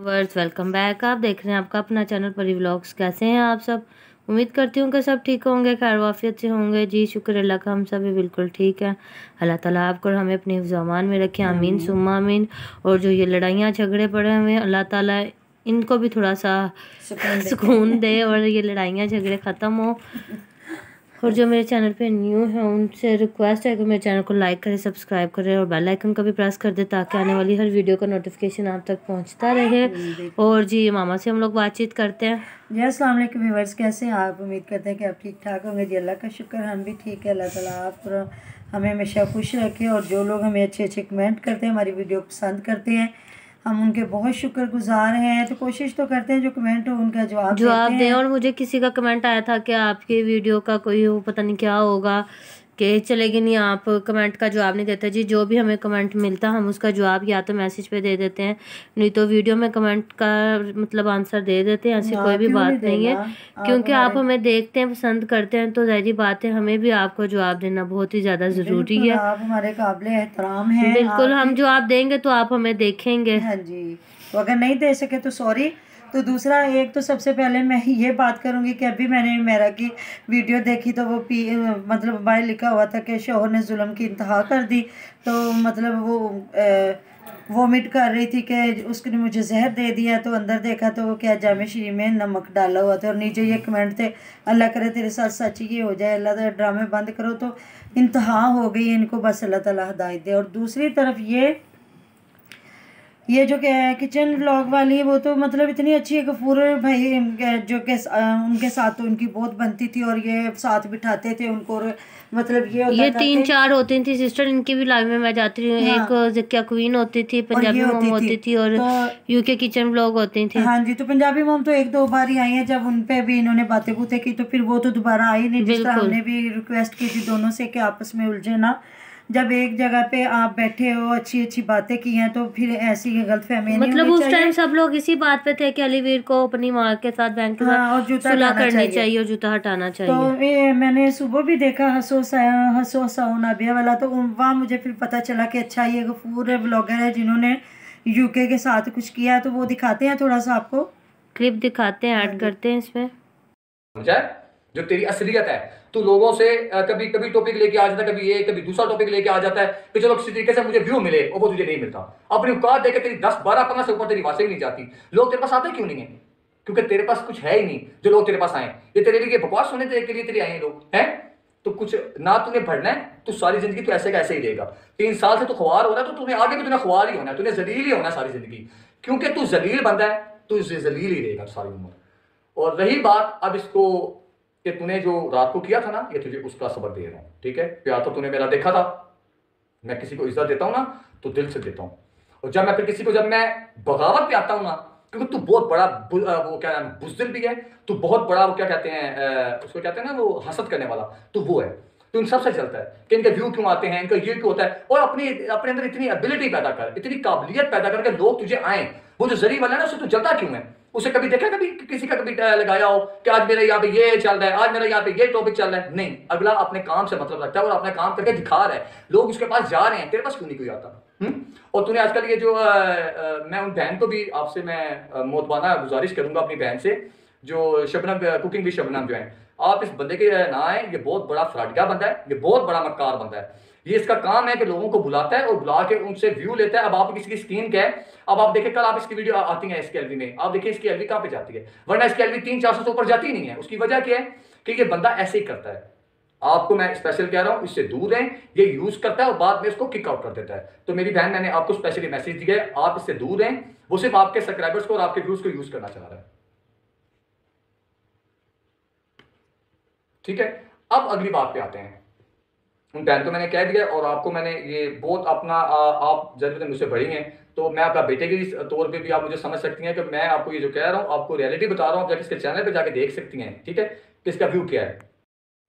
Verse welcome back. आप देख रहे हैं आपका अपना चैनल परी व्लॉग्स। कैसे हैं आप सब? उम्मीद करती हूँ कि सब ठीक होंगे, खैर वाफियत से होंगे। जी शुक्र अल्लाह का, हम सब भी बिल्कुल ठीक है। अल्लाह ताला आपको और हमें अपने हिफ्ज़-ओ-अमान में रखें, आमीन सुम्मा आमीन। और जो ये लड़ाइयाँ झगड़े पड़े हुए हैं, अल्लाह ताला इनको भी थोड़ा सा सुकून दे और ये लड़ाइयाँ झगड़े ख़त्म हो। और जो मेरे चैनल पे न्यू है उनसे रिक्वेस्ट है कि मेरे चैनल को लाइक करें, सब्सक्राइब करें और बेल आइकन का भी प्रेस कर दें ताकि आने वाली हर वीडियो का नोटिफिकेशन आप तक पहुंचता रहे। और जी मामा से हम लोग बातचीत करते हैं। जी अस्सलाम वालेकुम व्यूअर्स, कैसे हैं आप? उम्मीद करते हैं कि आप ठीक ठाक होंगे। जी अल्लाह का शुक्र, हम भी ठीक है। अल्लाह ताला आप हमें हमेशा खुश रखे। और जो लोग हमें अच्छे अच्छे कमेंट करते हैं, हमारी वीडियो पसंद करते हैं, हम उनके बहुत शुक्रगुजार हैं। तो कोशिश तो करते हैं जो कमेंट हो उनका जवाब देते हैं। और मुझे किसी का कमेंट आया था कि आपकी वीडियो का कोई वो पता नहीं क्या होगा कि चलेगी नहीं, आप कमेंट का जवाब नहीं देते। जी जो भी हमें कमेंट मिलता हम उसका जवाब या तो मैसेज पे दे देते हैं, नहीं तो वीडियो में कमेंट का मतलब आंसर दे देते हैं। ऐसी कोई भी बात नहीं है, क्योंकि आप हमें देखते हैं, पसंद करते हैं, तो ज़ाहिर बात है हमें भी आपको जवाब देना बहुत ही ज़्यादा ज़रूरी है। आप हमारे काबिल एहतराम हैं। बिल्कुल, हम जवाब देंगे तो आप हमें देखेंगे। हाँ जी, तो अगर नहीं दे सके तो सॉरी। तो दूसरा, एक तो सबसे पहले मैं ये बात करूँगी कि अभी मैंने मेरा की वीडियो देखी तो वो मतलब बाहर लिखा हुआ था कि शौहर ने जुल्म की इंतहा कर दी। तो मतलब वो वोमिट कर रही थी कि उसने मुझे जहर दे दिया। तो अंदर देखा तो वो क्या जामे शरीफ में नमक डाला हुआ था। और नीचे ये कमेंट थे, अल्लाह करे तेरे साथ सच ये हो जाए, अल्लाह ताला ड्रामे बंद करो। तो इंतहा हो गई इनको, बस अल्लाह ताला हिदायत दे। और दूसरी तरफ ये जो किचन व्लॉग वाली है वो तो मतलब इतनी अच्छी है। गफूर भाई जो कि उनके साथ तो उनकी बहुत बनती थी और ये साथ बिठाते थे उनको। और मतलब ये 3-4 होती थी सिस्टर, इनकी भी लाइव में मैं जाती हूँ। हाँ। एक ज़किया क्वीन होती थी, पंजाबी मोम होती थी और तो यूके किचन व्लॉग होती थी। हाँ जी, तो पंजाबी मोम तो 1-2 बार ही आई है, जब उन पे भी इन्होंने बातें बूतें की तो फिर वो तो दोबारा आई नहीं। जिस तरह हमने भी रिक्वेस्ट की थी दोनों से कि आपस में उलझे ना। जब एक जगह पे आप बैठे हो, अच्छी अच्छी बातें की हैं, तो फिर ऐसी गलतफहमी मतलब उस टाइम सब लोग इसी बात पे थे कि अलीवीर को अपनी माँ के साथ बहन के साथ सुलह करनी चाहिए और जूता हटाना चाहिए। तो ये मैंने सुबह भी देखा हसो साउनाबिया वाला, तो वहाँ मुझे फिर पता चला कि अच्छा ये गफूर ब्लॉगर है जिन्होंने यूके के साथ कुछ किया। तो वो दिखाते हैं, थोड़ा सा आपको क्लिप दिखाते हैं, ऐड करते हैं इसमें। जो तेरी असलियत है, तू लोगों से कभी कभी टॉपिक लेके आ जाता है, कभी ये कभी दूसरा टॉपिक लेके आ जाता है कि चलो किसी तरीके से मुझे व्यू मिले, और वो तुझे नहीं मिलता। अपनी औकात देकर तेरी 10-12-15 से ऊपर तेरी आवाज़ ही नहीं जाती। लोग तेरे पास आते क्यों नहीं है? क्योंकि तेरे पास कुछ है ही नहीं जो लोग तेरे पास आए। ये तेरे लिए बकवास सुनने के लिए तेरे आए हैं लोग, हैं? तो कुछ ना तूने बढ़ना है, तो सारी जिंदगी तो ऐसे का ऐसे ही रहेगा। 3 साल से तू ख्वार हो रहा है, तो तूने आगे भी तूने ख्वार ही होना है, तूने जलील ही होना है सारी जिंदगी। क्योंकि तू जलील बंदा है, तू जलील ही रहेगा सारी उम्र। और रही बात अब इसको कि तूने जो रात को किया था ना, ये तुझे उसका सबक दे रहा हूं, ठीक है? प्यार तो तूने मेरा देखा था। मैं किसी को इज्जत देता हूं ना तो दिल से देता हूं। और जब मैं फिर किसी को, जब मैं बगावत पे आता हूं ना, क्योंकि तू बहुत बड़ा वो क्या नाम बुज़दिल भी है, तू बहुत बड़ा वो क्या कहते हैं उसको कहते हैं ना, वो हसद करने वाला, तो वो है। तो इन सबसे चलता है कि इनके व्यू क्यों आते हैं, इनका ये क्यों होता है। और अपने अंदर इतनी एबिलिटी पैदा कर, इतनी काबिलियत पैदा करके लोग तुझे आए। वो जो जरिए वाला है ना, उससे तू जलता क्यों है? उसे कभी देखा, कभी किसी का कभी लगाया हो कि आज मेरे यहाँ पे ये चल रहा है, आज मेरा यहाँ पे ये टॉपिक चल रहा है? नहीं, अगला अपने काम से मतलब रखता है और अपना काम करके दिखा रहा है। लोग उसके पास जा रहे हैं, तेरे पास क्यों नहीं कोई आता? और तूने आजकल ये जो मैं उन बहन को भी आपसे मैं मोतबाना गुजारिश करूंगा अपनी बहन से, जो शबनम कुकिंग भी शबनम जो है, आप इस बंदे के ना आए। ये बहुत बड़ा फ्रॉडिया बंदा है, ये बहुत बड़ा मक्कार बंदा है। ये इसका काम है कि लोगों को बुलाता है और बुला के उनसे व्यू लेता है। अब आप किसी की स्कीम क्या है, अब आप देखिए, कल आप इसकी वीडियो आती है इसके एलवी में, आप देखिए इसकी एलवी कहाँ पे जाती है, वरना इसकी एलवी 300-400 से ऊपर जाती ही नहीं है। उसकी वजह क्या है कि ये बंदा ऐसे ही करता है। आपको मैं स्पेशल कह रहा हूं, इससे दूर रहें। ये यूज करता है और बाद में इसको किक आउट कर देता है। तो मेरी बहन, मैंने आपको स्पेशली मैसेज दिया है, आप इससे दूर रहें। वो सिर्फ आपके सब्सक्राइबर्स को और आपके व्यूज को यूज करना चाह रहा है, ठीक है? अब अगली बात पे आते हैं। उन बहन को मैंने कह दिया और आपको मैंने ये बहुत अपना आप जरूर मुझसे बड़ी हैं, तो मैं आपका बेटे के तौर पे भी आप मुझे समझ सकती हैं कि मैं आपको ये जो कह रहा हूँ, आपको रियलिटी बता रहा हूँ। आप इसके चैनल पे जाके देख सकती हैं, ठीक है, किसका व्यू क्या है।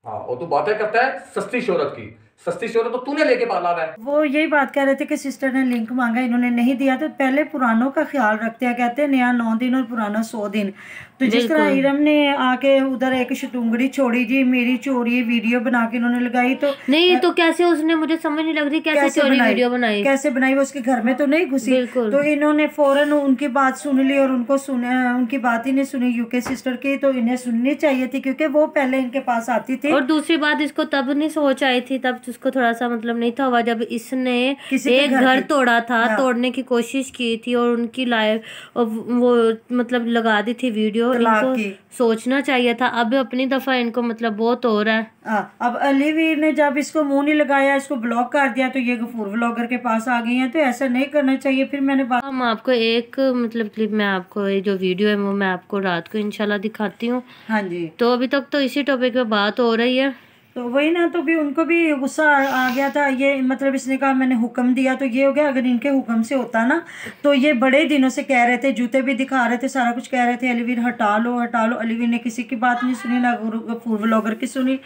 हाँ, और तू बातें करता है सस्ती शोहरत की, सस्ती शोहरत तो तूने लेके पाला हुआ है। वो यही बात कह रहे थे कि सिस्टर ने लिंक मांगा, इन्होंने नहीं दिया। तो पहले पुरानों का ख्याल रखते हैं, कहते हैं नया 9 दिन और पुराना 100 दिन। तो जिस तरह बिल्कुल। इरम ने आके उधर एक शटुंगड़ी छोड़ी जी, मेरी चोरी वीडियो बना के इन्होंने लगाई। तो नहीं तो कैसे उसने, मुझे समझ नहीं लग रही कैसे चोरी वीडियो बनाई, कैसे बनाई, वो उसके घर में तो नहीं घुसी। बिल्कुल। तो इन्होंने फौरन उनकी बात सुन ली और उनको उनकी बात ही नहीं सुनी यूके सिस्टर की। तो इन्हें सुननी चाहिए थी क्योंकि वो पहले इनके पास आती थी। और दूसरी बात, इसको तब नहीं सोच आई थी, तब उसको थोड़ा सा मतलब नहीं था हुआ जब इसने एक घर तोड़ा था, तोड़ने की कोशिश की थी और उनकी लाइफ वो मतलब लगा दी थी वीडियो। इनको सोचना चाहिए था। अब अपनी दफा इनको मतलब बहुत हो रहा है। अब अलीवीर ने जब इसको मुंह नहीं लगाया, इसको ब्लॉक कर दिया, तो ये गफूर व्लॉगर के पास आ गई हैं। तो ऐसा नहीं करना चाहिए। फिर मैंने हम आपको एक मतलब क्लिप में आपको ये जो वीडियो है वो मैं आपको रात को इंशाल्लाह दिखाती हूँ। हाँ जी। तो अभी तक तो इसी टॉपिक पे बात हो रही है। तो वही ना, तो भी उनको भी गुस्सा आ गया था। ये मतलब इसने कहा मैंने हुक्म दिया, तो ये हो गया। अगर इनके हुक्म से होता ना तो ये बड़े दिनों से कह रहे थे, जूते भी दिखा रहे थे, सारा कुछ कह रहे थे अलीवीर हटा लो हटा लो। अलीवीर ने किसी की बात नहीं सुनी, ना गफूर व्लॉगर की सुनी,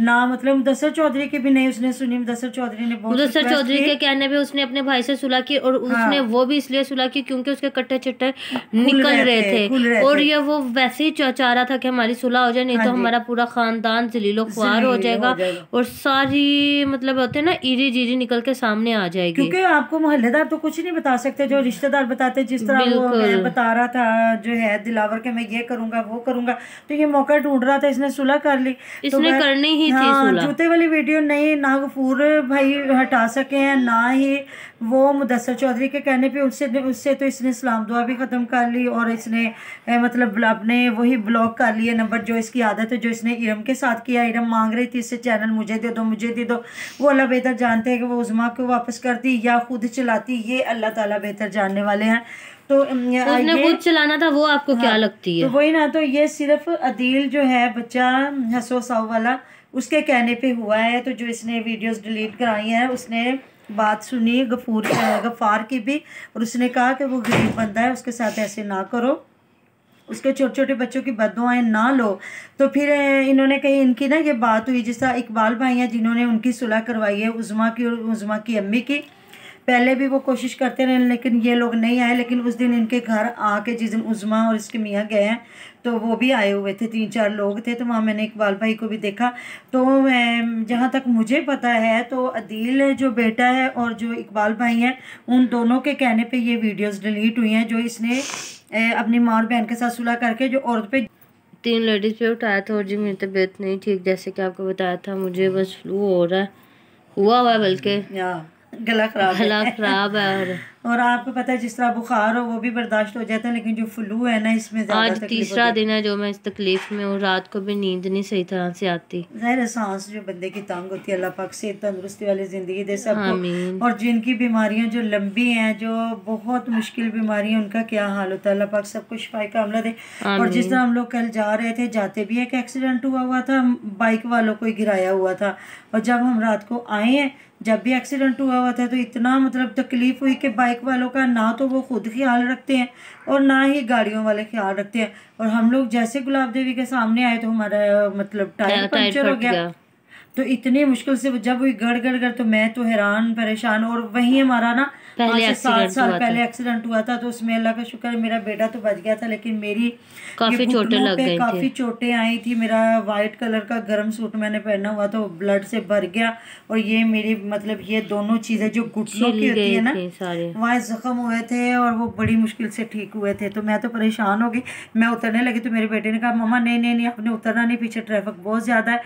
ना मतलब मुदस्सर चौधरी की भी नहीं उसने सुनी। मुदस्सर चौधरी ने मुदस्सर चौधरी के कहने पे उसने अपने भाई से सुलह की, और उसने वो भी इसलिए सुलह की क्योंकि उसके कट्टे चिट्टे निकल रहे थे और ये वो वैसे ही चाह रहा था कि हमारी सुलह हो जाए, नहीं तो हमारा पूरा खानदान जलीलो ख्वार हो जाएगा और सारी मतलब होते हैं ना ईरी जीरी निकल के सामने आ जाएगी। क्योंकि आपको मोहल्लेदार तो कुछ नहीं बता सकते, जो रिश्तेदार बताते, जिस तरह वो बता रहा था जो है दिलावर के मैं ये करूंगा वो करूंगा। तो ये मौका ढूंढ रहा था, इसने सुलह कर ली। इसने तो करनी ही थी सुलह। जूते वाली वीडियो नहीं, ना गफूर भाई हटा सके हैं, ना ही वो मुदस्सर चौधरी के कहने पे उससे तो इसने सलाम दुआ भी ख़त्म कर ली और इसने मतलब अपने वही ब्लॉक कर लिए नंबर, जो इसकी आदत है, जो इसने इरम के साथ किया। इरम मांग रही थी इससे चैनल मुझे दे दो मुझे दे दो। वो अल्लाह बेहतर जानते हैं कि वो उज़मा को वापस करती या खुद चलाती, ये अल्लाह ताला बेहतर जानने वाले हैं। तो उसने खुद चलाना था, वो आपको क्या लगती है? तो वही ना, तो ये सिर्फ अदील जो है बच्चा हसो साव वाला उसके कहने पे हुआ है। तो जो इसने वीडियोस डिलीट कराई हैं उसने बात सुनी गफ़ार की भी, और उसने कहा कि वो गरीब बंदा है, उसके साथ ऐसे ना करो, उसके छोटे छोटे बच्चों की बद्दुआएं ना लो। तो फिर इन्होंने कही इनकी ना ये बात हुई, जिस तरह इकबाल भाई हैं जिन्होंने उनकी सुलह करवाई है उज़मा की और उज़मा की अम्मी की। पहले भी वो कोशिश करते रहे लेकिन ये लोग नहीं आए। लेकिन उस दिन इनके घर आके जिस दिन उज़मा और इसके मियाँ गए हैं तो वो भी आए हुए थे, 3-4 लोग थे। तो वहाँ मैंने इकबाल भाई को भी देखा। तो जहाँ तक मुझे पता है तो अदील जो बेटा है और जो इकबाल भाई हैं उन दोनों के कहने पे ये वीडियोस डिलीट हुई हैं, जो इसने अपनी माँ और बहन के साथ सुलह करके जो औरत पे 3 लेडीज़ पे उठाया था। और जी मेरी तबीयत नहीं ठीक, जैसे कि आपको बताया था, मुझे बस फ्लू हो रहा है, हुआ है बल्कि गला खराब है। और आपको पता है जिस तरह बुखार हो वो भी बर्दाश्त हो जाता है, लेकिन जो फ्लू है ना इसमें आज तीसरा दिन है जो मैं इस तकलीफ में हूँ। रात को भी नींद नहीं सही तरह से आती। ज़ाहिर है सांस जो बंदे की तंग होती है, अल्लाह पाक से तंदुरुस्ती वाली ज़िंदगी दे सबको। और जिनकी बीमारियां जो लंबी हैं, जो बहुत मुश्किल बीमारियां, उनका क्या हाल होता है, अल्लाह पाक सबको शिफाई कामला दे। और जिस तरह हम लोग कल जा रहे थे, जाते भी एक एक्सीडेंट हुआ था, बाइक वालों को ही गिराया हुआ था। और जब हम रात को आए हैं जब भी एक्सीडेंट हुआ था तो इतना मतलब तकलीफ हुई कि बाइक वालों का ना तो वो खुद ख्याल रखते हैं और ना ही गाड़ियों वाले ख्याल रखते हैं। और हम लोग जैसे गुलाब देवी के सामने आए तो हमारा मतलब टायर पंचर हो गया। तो इतनी मुश्किल से जब हुई गड़ तो मैं तो हैरान परेशान। और वहीं हमारा ना पहले 7 साल पहले एक्सीडेंट हुआ था, तो उसमें अल्लाह का शुक्र है मेरा बेटा तो बच गया था, लेकिन मेरी काफी चोटें लग गई थी, काफी चोटें आई थी। मेरा वाइट कलर का गर्म सूट मैंने पहना हुआ था, वो ब्लड से भर गया। और ये मेरी मतलब ये दोनों चीजें जो घुटनों की होती है ना, वहाँ जख्म हुए थे और वो बड़ी मुश्किल से ठीक हुए थे। तो मैं तो परेशान हो गई। मैं उतरने लगी तो मेरे बेटे ने कहा मम्मा नहीं आपने उतरना नहीं, पीछे ट्रैफिक बहुत ज़्यादा है,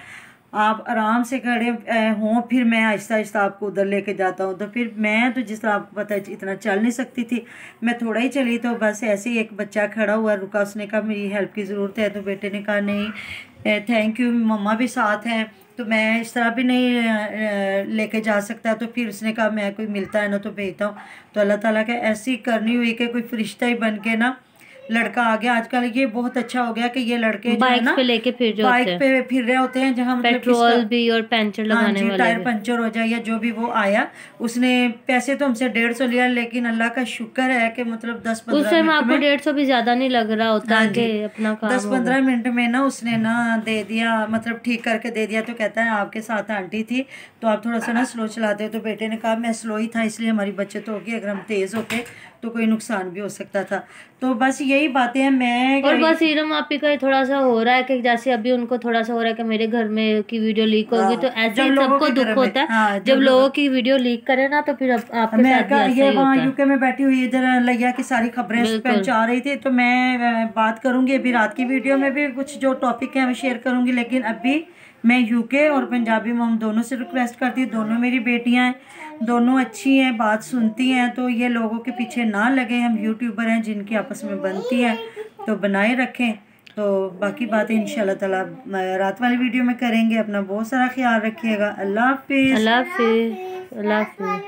आप आराम से खड़े हों, फिर मैं आहिस्ता आहिस्ता आपको उधर लेके जाता हूँ। तो फिर मैं तो जिस तरह आपको पता है इतना चल नहीं सकती थी, मैं थोड़ा ही चली। तो बस ऐसे ही एक बच्चा खड़ा हुआ रुका, उसने कहा मेरी हेल्प की ज़रूरत है। तो बेटे ने कहा नहीं थैंक यू, मम्मा भी साथ हैं, तो मैं इस तरह भी नहीं लेके जा सकता। तो फिर उसने कहा मैं कोई मिलता है ना तो भेजता हूँ। तो अल्लाह ताला का ऐसी करनी हुई कि कोई फरिश्ता ही बन के ना लड़का आ गया। आजकल ये बहुत अच्छा हो गया कि ये लड़के जो है बाइक ना पे लेके फिर जो बाइक होते हैं, पे फिर रहे होते हैं, जहाँ मतलब पेट्रोल भी और पंचर हाँ लगाने जी वाले टायर भी। पंचर हो जाए या जो भी। वो आया, उसने पैसे तो हमसे 150 लिया, लेकिन अल्लाह का शुक्र है कि मतलब उस 10-15 टाइम मिनट आपको में 150 भी ज्यादा नहीं लग रहा होता हाँ है जी कि अपना काम हो 10-15 मिनट में ना उसने ना दे दिया, मतलब ठीक करके दे दिया। तो कहता है आपके साथ आंटी थी तो आप थोड़ा सा ना स्लो चलाते हो। तो बेटे ने कहा मैं स्लो ही था, इसलिए हमारी बचत होगी, अगर हम तेज़ होते तो कोई नुकसान भी हो सकता था। तो बस यही बातें हैं। मैं और बस इरम आपी का थोड़ा सा हो रहा है कि जैसे अभी उनको थोड़ा सा हो रहा है कि मेरे घर में की वीडियो लीक होगी, तो ऐसे जब ही लोगों सबको के दुख घर में होता है हाँ जब लोगों की वीडियो लीक करे ना, तो फिर आपके साथ भी अमेरिका ऐसा ये ही वहाँ होता है। यूके में बैठी हुई इधर लिया की सारी खबरें बिल्कुल। पहुंचा रही थी। तो मैं बात करूंगी अभी रात की वीडियो में भी, कुछ जो टॉपिक है मैं शेयर करूंगी। लेकिन अभी मैं यूके और पंजाबी मॉम दोनों से रिक्वेस्ट करती हूँ, दोनों मेरी बेटियां हैं, दोनों अच्छी हैं, बात सुनती हैं। तो ये लोगों के पीछे ना लगे, हम यूट्यूबर हैं जिनकी आपस में बनती है तो बनाए रखें। तो बाकी बातें इंशाल्लाह ताला रात वाली वीडियो में करेंगे। अपना बहुत सारा ख्याल रखिएगा। अल्लाह हाफिज़। अल्लाह हाफिज़। अल्लाह हाफिज़।